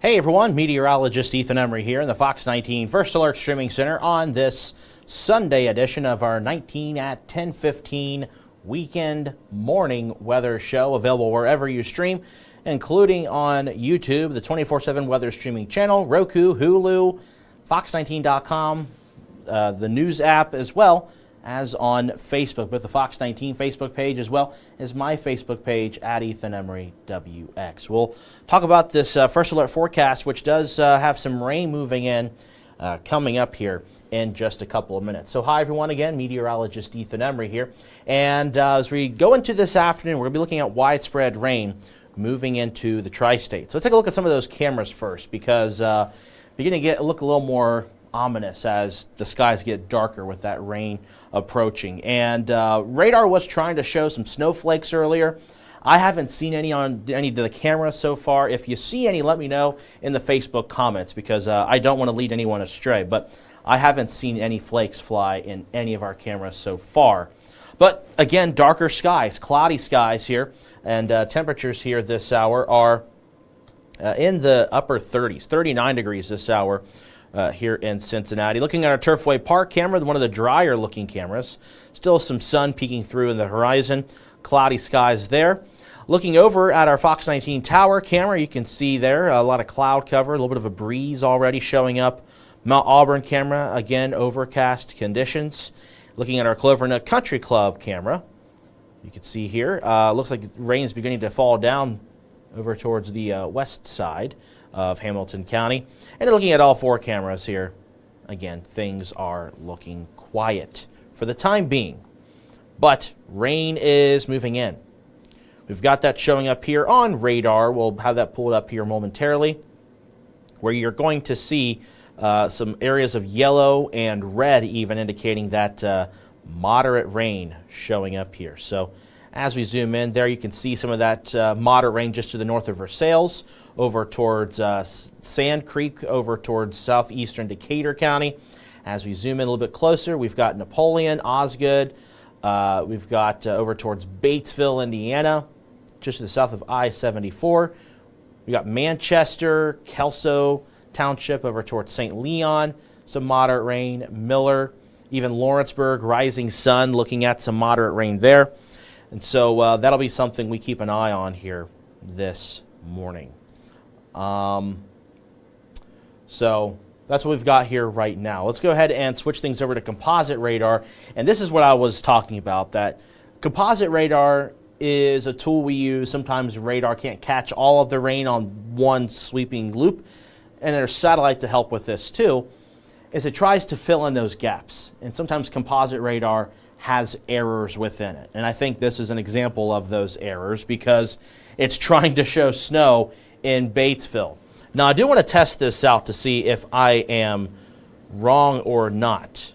Hey everyone, Meteorologist Emery here in the Fox 19 First Alert Streaming Center on this Sunday edition of our 19 at 10:15 weekend morning weather show, available wherever you stream, including on YouTube, the 24/7 weather streaming channel, Roku, Hulu, Fox19.com, the news app, as well as on Facebook, both the Fox 19 Facebook page as well as my Facebook page at Ethan Emery WX. We'll talk about this first alert forecast, which does have some rain moving in coming up here in just a couple of minutes. So hi everyone again, Meteorologist Ethan Emery here. And as we go into this afternoon, we're going to be looking at widespread rain moving into the tri-state. So let's take a look at some of those cameras first, because beginning to look a little more ominous as the skies get darker with that rain approaching. And radar was trying to show some snowflakes earlier. I haven't seen any on any of the cameras so far. If you see any, let me know in the Facebook comments, because I don't want to lead anyone astray. But I haven't seen any flakes fly in any of our cameras so far. But again, darker skies, cloudy skies here, and temperatures here this hour are in the upper 30s, 39 degrees this hour. Here in Cincinnati. Looking at our Turfway Park camera, one of the drier looking cameras. Still some sun peeking through in the horizon. Cloudy skies there. Looking over at our Fox 19 tower camera, you can see there a lot of cloud cover, a little bit of a breeze already showing up. Mount Auburn camera, again, overcast conditions. Looking at our Clovernut Country Club camera, you can see here, looks like rain is beginning to fall down over towards the west side of Hamilton County. And looking at all four cameras here, again, things are looking quiet for the time being. But rain is moving in. We've got that showing up here on radar. We'll have that pulled up here momentarily, where you're going to see some areas of yellow and red even indicating that moderate rain showing up here. So as we zoom in there, you can see some of that moderate rain just to the north of Versailles, over towards Sand Creek, over towards southeastern Decatur County. As we zoom in a little bit closer, we've got Napoleon, Osgood, we've got over towards Batesville, Indiana, just to the south of I-74. We got Manchester, Kelso Township over towards St. Leon, some moderate rain, Miller, even Lawrenceburg, Rising Sun, looking at some moderate rain there. And so that'll be something we keep an eye on here this morning. So that's what we've got here right now. Let's go ahead and switch things over to composite radar. And this is what I was talking about, that composite radar is a tool we use. Sometimes radar can't catch all of the rain on one sweeping loop. And there's satellite to help with this too, is it tries to fill in those gaps. And sometimes composite radar has errors within it. And I think this is an example of those errors, because it's trying to show snow in Batesville. Now, I do want to test this out to see if I am wrong or not.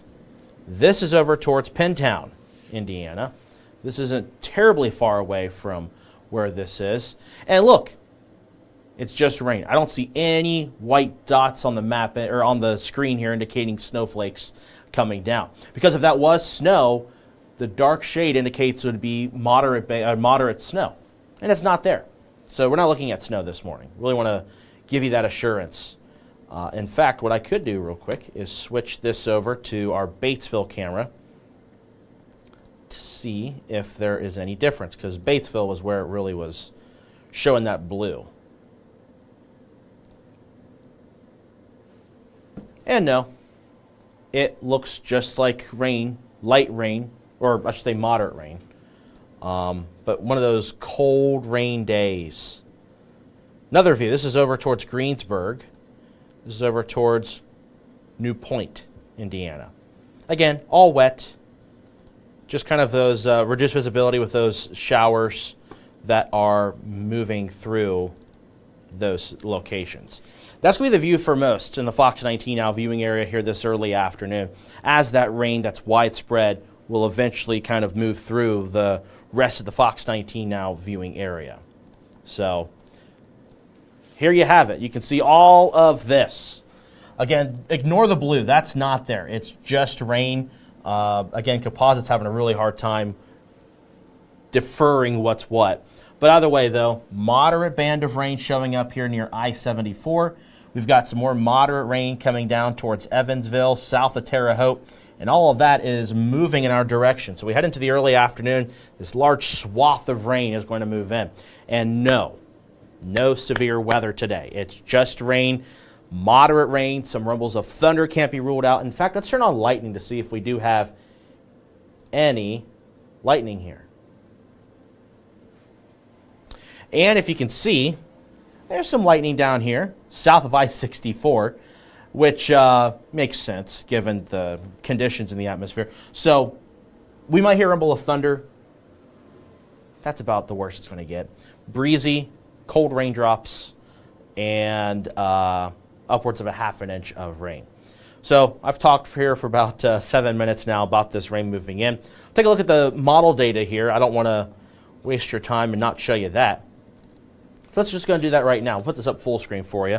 This is over towards Pentown, Indiana. This isn't terribly far away from where this is. And look, it's just rain. I don't see any white dots on the map or on the screen here indicating snowflakes coming down. Because if that was snow, the dark shade indicates it would be moderate snow. And it's not there. So we're not looking at snow this morning. Really want to give you that assurance. In fact, what I could do real quick is switch this over to our Batesville camera to see if there is any difference, because Batesville was where it really was showing that blue. And no, it looks just like rain, light rain, or I should say moderate rain. But one of those cold rain days. Another view, this is over towards Greensburg. This is over towards New Point, Indiana. Again, all wet. Just kind of those reduced visibility with those showers that are moving through those locations. That's going to be the view for most in the Fox 19 Now viewing area here this early afternoon, as that rain that's widespread will eventually kind of move through the rest of the Fox 19 Now viewing area. So here you have it. You can see all of this. Again, ignore the blue. That's not there. It's just rain. Again, composite's having a really hard time deferring what's what. But either way, though, moderate band of rain showing up here near I-74. We've got some more moderate rain coming down towards Evansville, south of Terre Haute, and all of that is moving in our direction. So we head into the early afternoon. This large swath of rain is going to move in. And no severe weather today. It's just rain, moderate rain. Some rumbles of thunder can't be ruled out. In fact, let's turn on lightning to see if we do have any lightning here. And if you can see, there's some lightning down here, south of I-64, which makes sense given the conditions in the atmosphere. So we might hear a rumble of thunder. That's about the worst it's going to get. Breezy, cold raindrops, and upwards of a half an inch of rain. So I've talked here for about 7 minutes now about this rain moving in. Take a look at the model data here. I don't want to waste your time and not show you that. So let's just go and do that right now. I'll put this up full screen for you.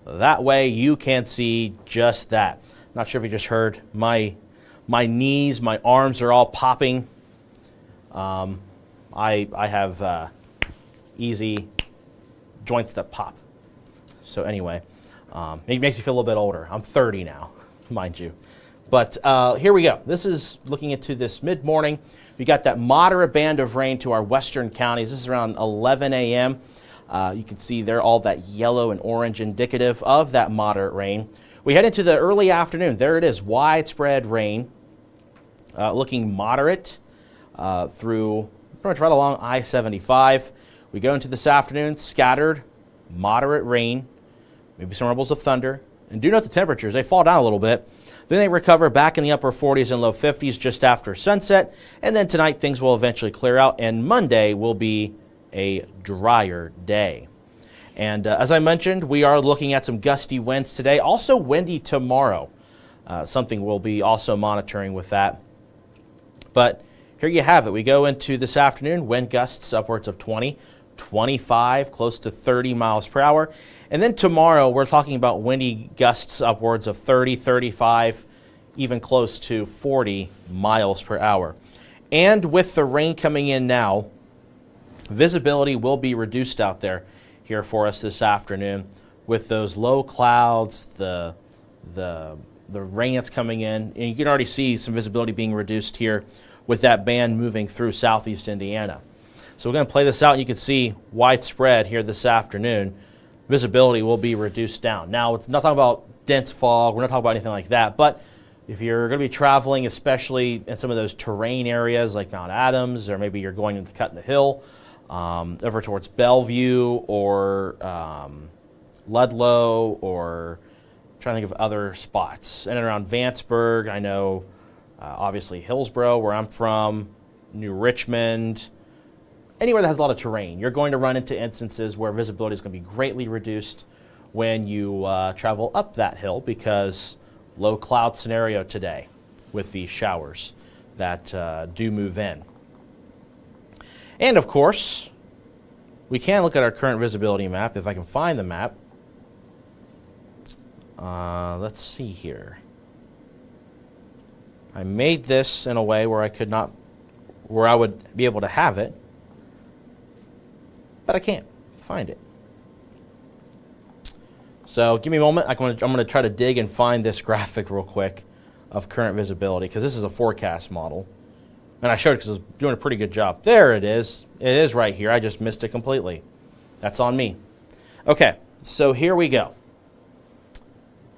That way you can see just that. Not sure if you just heard my knees, my arms are all popping. I have easy joints that pop. So anyway, it makes you feel a little bit older. I'm 30 now, mind you. But here we go. This is looking into this mid-morning. We got that moderate band of rain to our western counties. This is around 11 a.m. You can see there all that yellow and orange indicative of that moderate rain. We head into the early afternoon. There it is, widespread rain, looking moderate through pretty much right along I-75. We go into this afternoon, scattered, moderate rain, maybe some rumbles of thunder. And do note the temperatures, they fall down a little bit. Then they recover back in the upper 40s and low 50s just after sunset. And then tonight things will eventually clear out, and Monday will be a drier day. And as I mentioned, we are looking at some gusty winds today, also windy tomorrow. Something we'll be also monitoring with that. But here you have it. We go into this afternoon, wind gusts upwards of 20, 25, close to 30 miles per hour. And then tomorrow we're talking about windy gusts upwards of 30, 35, even close to 40 miles per hour. And with the rain coming in now, visibility will be reduced out there here for us this afternoon with those low clouds, the rain that's coming in. And you can already see some visibility being reduced here with that band moving through southeast Indiana. So we're going to play this out, and you can see widespread here this afternoon. Visibility will be reduced down. Now, it's not talking about dense fog. We're not talking about anything like that. But if you're going to be traveling, especially in some of those terrain areas like Mount Adams, or maybe you're going into Cut in the Hill, over towards Bellevue or Ludlow, or I'm trying to think of other spots. In and around Vanceburg, I know obviously Hillsborough, where I'm from, New Richmond, anywhere that has a lot of terrain, you're going to run into instances where visibility is going to be greatly reduced when you travel up that hill, because low cloud scenario today with these showers that do move in. And of course, we can look at our current visibility map if I can find the map. Let's see here. I made this in a way where I would be able to have it, but I can't find it. So give me a moment. I'm going to try to dig and find this graphic real quick of current visibility, because this is a forecast model. And I showed it because it was doing a pretty good job. There it is. It is right here. I just missed it completely. That's on me. Okay, so here we go.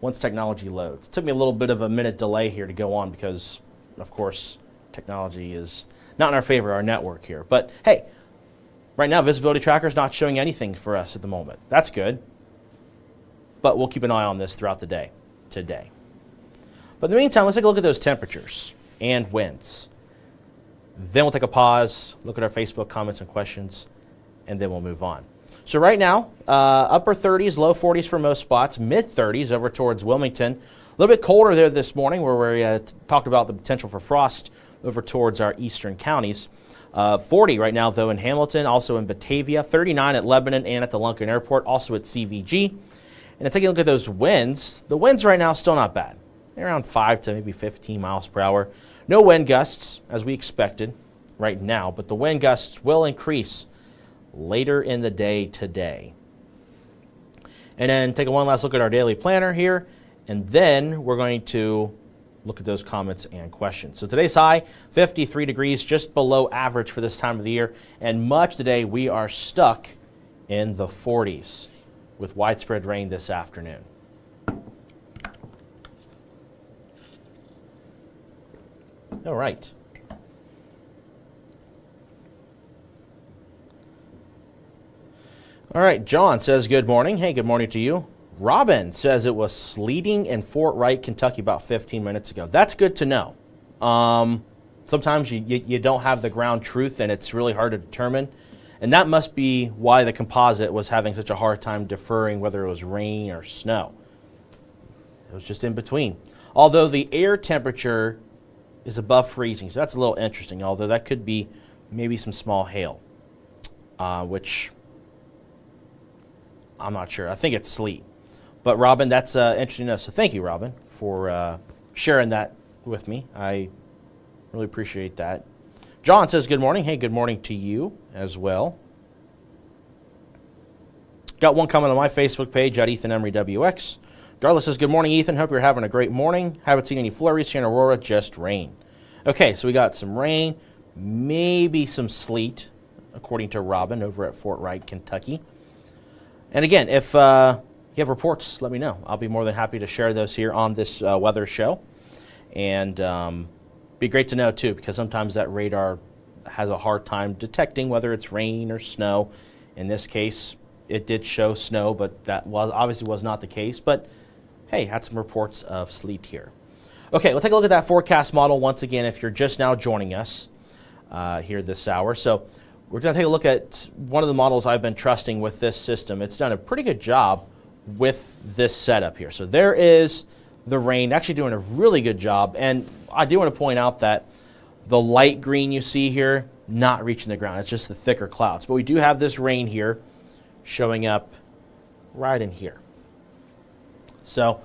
Once technology loads. It took me a little bit of a minute delay here to go on because, of course, technology is not in our favor, our network here. But hey, right now visibility tracker is not showing anything for us at the moment. That's good. But we'll keep an eye on this throughout the day today. But in the meantime, let's take a look at those temperatures and winds. Then we'll take a pause, look at our Facebook comments and questions, and then we'll move on. So right now, upper 30s, low 40s for most spots, mid 30s over towards Wilmington. A little bit colder there this morning, where we talked about the potential for frost over towards our eastern counties. 40 right now, though, in Hamilton, also in Batavia, 39 at Lebanon and at the Lunken Airport, also at CVG. And taking a look at those winds, the winds right now still not bad. They're around 5 to maybe 15 miles per hour. No wind gusts, as we expected right now, but the wind gusts will increase later in the day today. And then take one last look at our daily planner here, and then we're going to look at those comments and questions. So today's high, 53 degrees, just below average for this time of the year, and much today we are stuck in the 40s with widespread rain this afternoon. All right. All right, John says good morning. Hey, good morning to you. Robin says it was sleeting in Fort Wright, Kentucky about 15 minutes ago. That's good to know. Sometimes you don't have the ground truth and it's really hard to determine. And that must be why the composite was having such a hard time deferring whether it was rain or snow. It was just in between. Although the air temperature is above freezing, so that's a little interesting, although that could be maybe some small hail, which I'm not sure. I think it's sleet. But Robin, that's interesting enough. So thank you, Robin, for sharing that with me. I really appreciate that. John says good morning. Hey, good morning to you as well. Got one comment on my Facebook page at Ethan Emery WX. Darla says, good morning, Ethan. Hope you're having a great morning. Haven't seen any flurries here in Aurora, just rain. Okay, so we got some rain, maybe some sleet, according to Robin over at Fort Wright, Kentucky. And again, if you have reports, let me know. I'll be more than happy to share those here on this weather show. And be great to know, too, because sometimes that radar has a hard time detecting whether it's rain or snow. In this case, it did show snow, but that obviously was not the case. But, hey, had some reports of sleet here. Okay, we'll take a look at that forecast model once again if you're just now joining us here this hour. So we're going to take a look at one of the models I've been trusting with this system. It's done a pretty good job with this setup here. So there is the rain, actually doing a really good job. And I do want to point out that the light green you see here, not reaching the ground. It's just the thicker clouds. But we do have this rain here showing up right in here. So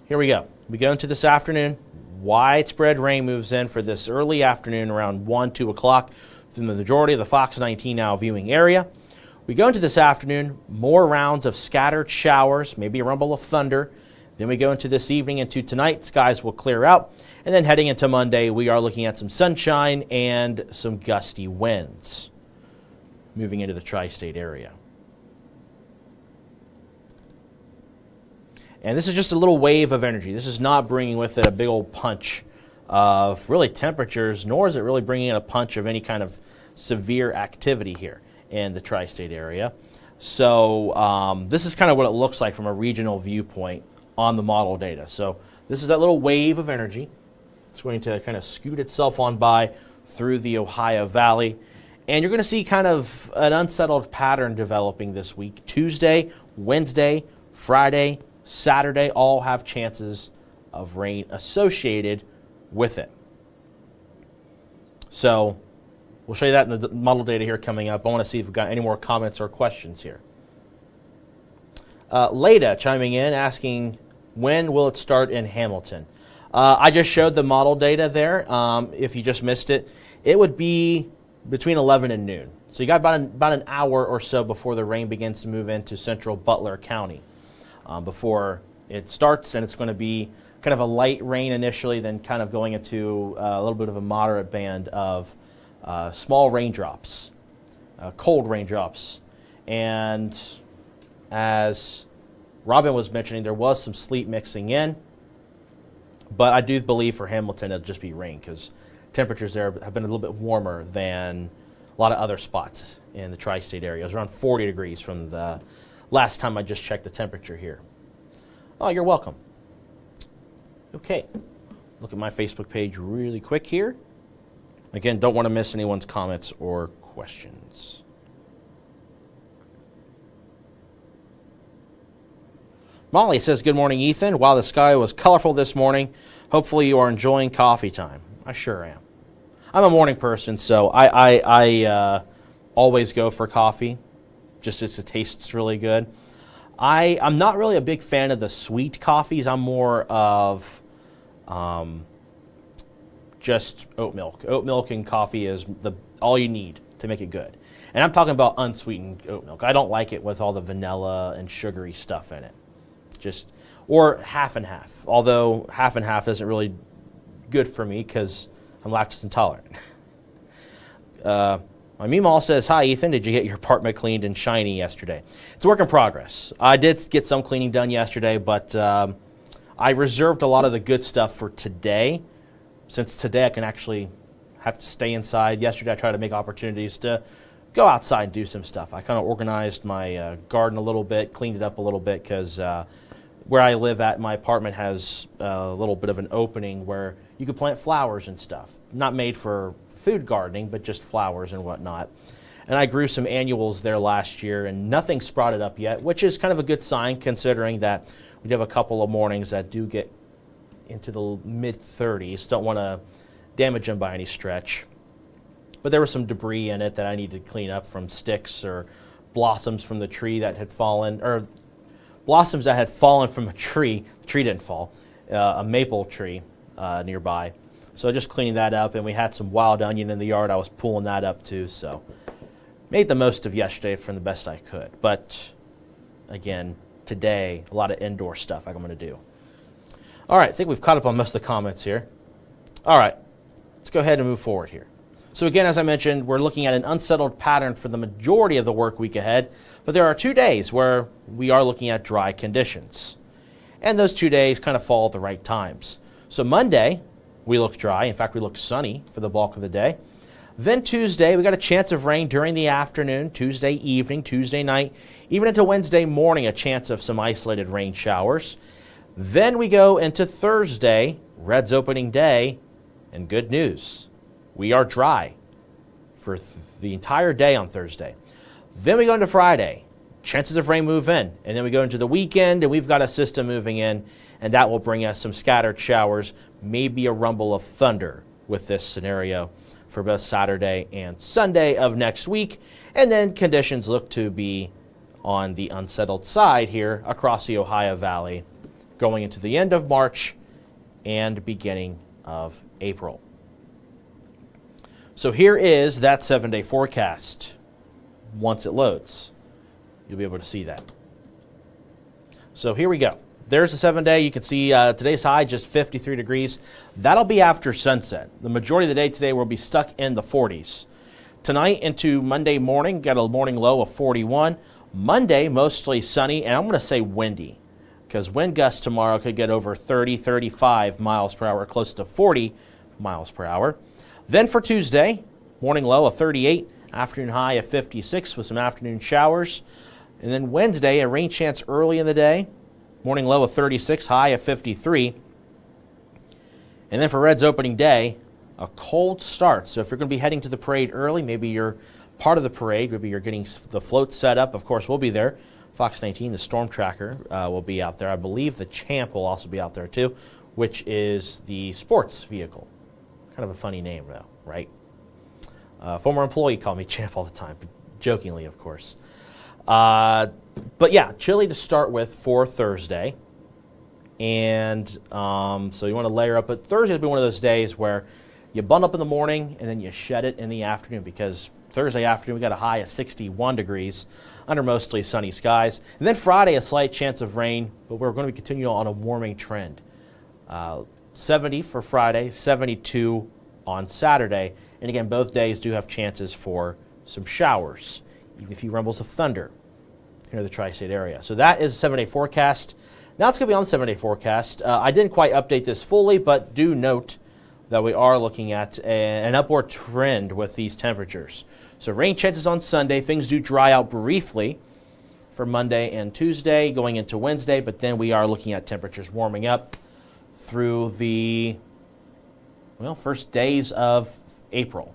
here we go. We go into this afternoon. Widespread rain moves in for this early afternoon around 1, 2 o'clock through the majority of the Fox 19 now viewing area. We go into this afternoon, more rounds of scattered showers, maybe a rumble of thunder. Then we go into this evening into tonight, skies will clear out. And then heading into Monday, we are looking at some sunshine and some gusty winds moving into the tri-state area. And this is just a little wave of energy. This is not bringing with it a big old punch of really temperatures, nor is it really bringing in a punch of any kind of severe activity here in the tri-state area. So this is kind of what it looks like from a regional viewpoint on the model data. So this is that little wave of energy. It's going to kind of scoot itself on by through the Ohio Valley. And you're going to see kind of an unsettled pattern developing this week. Tuesday, Wednesday, Friday, Saturday all have chances of rain associated with it. So we'll show you that in the model data here coming up. I want to see if we've got any more comments or questions here. Leda chiming in asking, when will it start in Hamilton? I just showed the model data there. If you just missed it, it would be between 11 and noon. So you got about an hour or so before the rain begins to move into central Butler County. Before it starts, and it's going to be kind of a light rain initially, then kind of going into a little bit of a moderate band of small raindrops, cold raindrops. And as Robin was mentioning, there was some sleet mixing in, but I do believe for Hamilton it'll just be rain because temperatures there have been a little bit warmer than a lot of other spots in the tri-state area. It was around 40 degrees from the last time I just checked the temperature here. Oh, you're welcome. Okay, look at my Facebook page really quick here. Again, don't want to miss anyone's comments or questions. Molly says, good morning, Ethan. While the sky was colorful this morning, hopefully you are enjoying coffee time. I sure am. I'm a morning person, so I always go for coffee, just as it tastes really good. I'm not really a big fan of the sweet coffees. I'm more of just oat milk. Oat milk and coffee is all you need to make it good. And I'm talking about unsweetened oat milk. I don't like it with all the vanilla and sugary stuff in it. Or half and half. Although half and half isn't really good for me because I'm lactose intolerant. My Meemaw says, hi, Ethan. Did you get your apartment cleaned and shiny yesterday? It's a work in progress. I did get some cleaning done yesterday, but I reserved a lot of the good stuff for today. Since today I can actually have to stay inside. Yesterday I tried to make opportunities to go outside and do some stuff. I kind of organized my garden a little bit, cleaned it up a little bit because where I live at, my apartment has a little bit of an opening where you could plant flowers and stuff. Not made for food gardening, but just flowers and whatnot. And I grew some annuals there last year, and nothing sprouted up yet, which is kind of a good sign considering that we have a couple of mornings that do get into the mid-30s. Don't want to damage them by any stretch. But there was some debris in it that I needed to clean up from sticks or blossoms from the tree that had fallen, or blossoms that had fallen from a tree. The tree didn't fall, a maple tree nearby. So just cleaning that up, and we had some wild onion in the yard. I was pulling that up too, so made the most of yesterday from the best I could. But again, today, a lot of indoor stuff I'm going to do. All right, I think we've caught up on most of the comments here. All right, let's go ahead and move forward here. So again, as I mentioned, we're looking at an unsettled pattern for the majority of the work week ahead, but there are 2 days where we are looking at dry conditions. And those 2 days kind of fall at the right times. So Monday, we look dry. In fact, we look sunny for the bulk of the day. Then Tuesday, we got a chance of rain during the afternoon, Tuesday evening, Tuesday night, even into Wednesday morning, a chance of some isolated rain showers. Then we go into Thursday, Reds opening day, and good news, we are dry for the entire day on Thursday. Then we go into Friday, chances of rain move in, and then we go into the weekend, and we've got a system moving in, and that will bring us some scattered showers, maybe a rumble of thunder with this scenario for both Saturday and Sunday of next week. And then conditions look to be on the unsettled side here across the Ohio Valley going into the end of March and beginning of April. So here is that 7-day forecast. Once it loads, you'll be able to see that. So here we go. There's the 7-day. You can see today's high just 53 degrees. That'll be after sunset. The majority of the day today will be stuck in the 40s. Tonight into Monday morning, got a morning low of 41. Monday, mostly sunny, and I'm going to say windy because wind gusts tomorrow could get over 30, 35 miles per hour, close to 40 miles per hour. Then for Tuesday, morning low of 38, afternoon high of 56 with some afternoon showers. And then Wednesday, a rain chance early in the day. Morning low of 36, high of 53. And then for Reds opening day, a cold start. So if you're going to be heading to the parade early, maybe you're part of the parade, maybe you're getting the float set up. Of course, we'll be there. Fox 19, the Storm Tracker, will be out there. I believe the Champ will also be out there too, which is the sports vehicle. Kind of a funny name though, right? Former employee called me Champ all the time, jokingly, of course. But yeah, chilly to start with for Thursday. And so you want to layer up. But Thursday will be one of those days where you bundle up in the morning and then you shed it in the afternoon because Thursday afternoon we got a high of 61 degrees under mostly sunny skies. And then Friday, a slight chance of rain, but we're going to continue on a warming trend. 70 for Friday, 72 on Saturday. And again, both days do have chances for some showers, even a few rumbles of thunder here in the tri-state area. So that is a 7-day forecast. Now it's going to be on the 7-day forecast. I didn't quite update this fully, but do note that we are looking at an upward trend with these temperatures. So rain chances on Sunday. Things do dry out briefly for Monday and Tuesday going into Wednesday, but then we are looking at temperatures warming up through the, first days of April.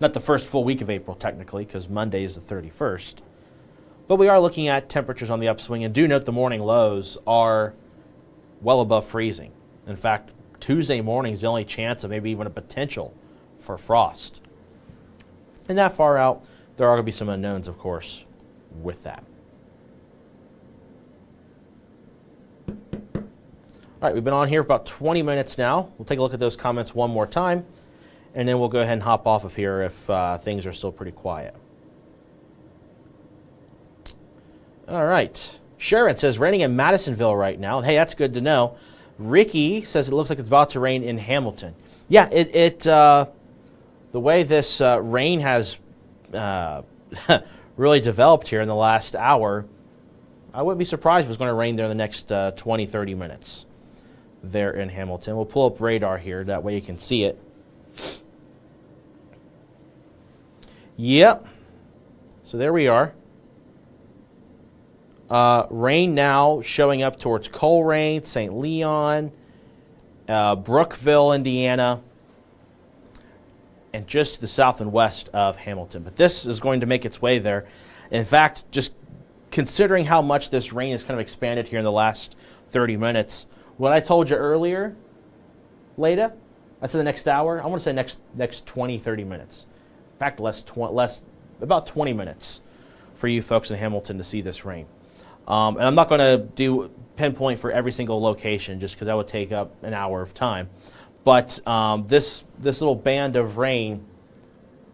Not the first full week of April, technically, because Monday is the 31st. But we are looking at temperatures on the upswing, and do note the morning lows are well above freezing. In fact, Tuesday morning is the only chance of maybe even a potential for frost. And that far out, there are going to be some unknowns, of course, with that. All right, we've been on here for about 20 minutes now. We'll take a look at those comments one more time. and then we'll go ahead and hop off of here if things are still pretty quiet. All right. Sharon says raining in Madisonville right now. Hey, that's good to know. Ricky says it looks like it's about to rain in Hamilton. Yeah, the way this rain has really developed here in the last hour, I wouldn't be surprised if it was going to rain there in the next 20, 30 minutes there in Hamilton. We'll pull up radar here. That way you can see it. Yep. So there we are. Rain now showing up towards Colerain, St. Leon, Brookville, Indiana, and just to the south and west of Hamilton. But this is going to make its way there. In fact, just considering how much this rain has kind of expanded here in the last 30 minutes, what I told you earlier, Leda, I said the next hour, I want to say next 20, 30 minutes. In fact, about 20 minutes for you folks in Hamilton to see this rain. And I'm not going to do pinpoint for every single location just because that would take up an hour of time. But this little band of rain,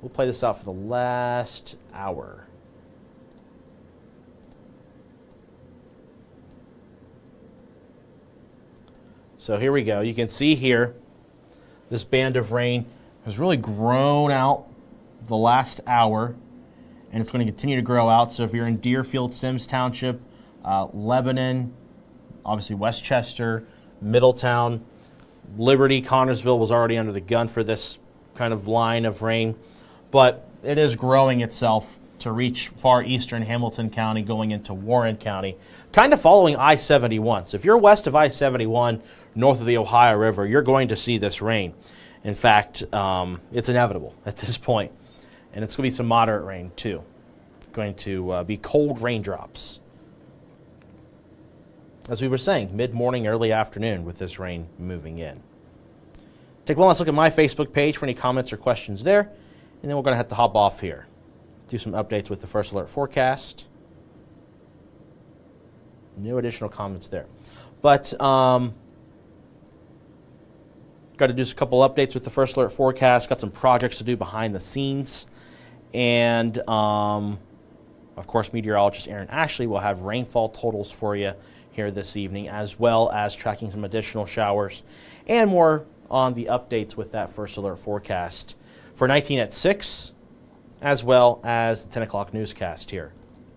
we'll play this out for the last hour. So here we go. You can see here this band of rain has really grown out the last hour, and it's going to continue to grow out. So if you're in Deerfield, Sims Township, Lebanon, obviously Westchester, Middletown, Liberty, Connorsville was already under the gun for this kind of line of rain, but it is growing itself to reach far eastern Hamilton County going into Warren County, kind of following I-71. So if you're west of I-71, north of the Ohio River, you're going to see this rain. In fact, it's inevitable at this point, and it's going to be some moderate rain too. Going to be cold raindrops. As we were saying, mid-morning, early afternoon with this rain moving in. Take one last look at my Facebook page for any comments or questions there, and then we're going to have to hop off here. Do some updates with the First Alert forecast. No additional comments there. But got to do a couple updates with the First Alert forecast. Got some projects to do behind the scenes. And, of course, meteorologist Aaron Ashley will have rainfall totals for you here this evening, as well as tracking some additional showers and more on the updates with that First Alert forecast for 19 at 6, as well as the 10 o'clock newscast here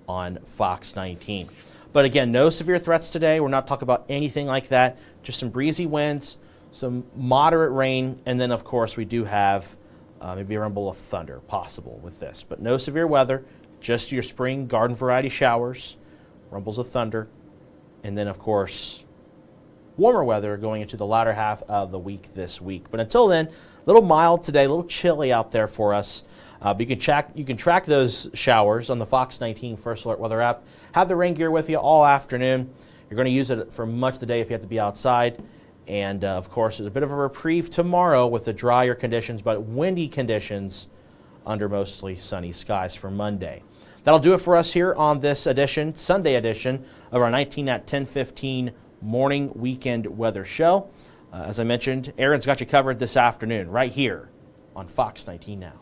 on Fox 19. But again, no severe threats today. We're not talking about anything like that. Just some breezy winds, some moderate rain, and then, of course, we do have maybe a rumble of thunder possible with this. But no severe weather, just your spring garden variety showers, rumbles of thunder, and then, of course, warmer weather going into the latter half of the week this week. But until then, a little mild today, a little chilly out there for us. But you can track those showers on the Fox 19 First Alert Weather app. Have the rain gear with you all afternoon. You're going to use it for much of the day if you have to be outside. And, of course, there's a bit of a reprieve tomorrow with the drier conditions, but windy conditions under mostly sunny skies for Monday. That'll do it for us here on this edition, Sunday edition, of our 19 at 10:15 morning weekend weather show. As I mentioned, Aaron's got you covered this afternoon right here on Fox 19 Now.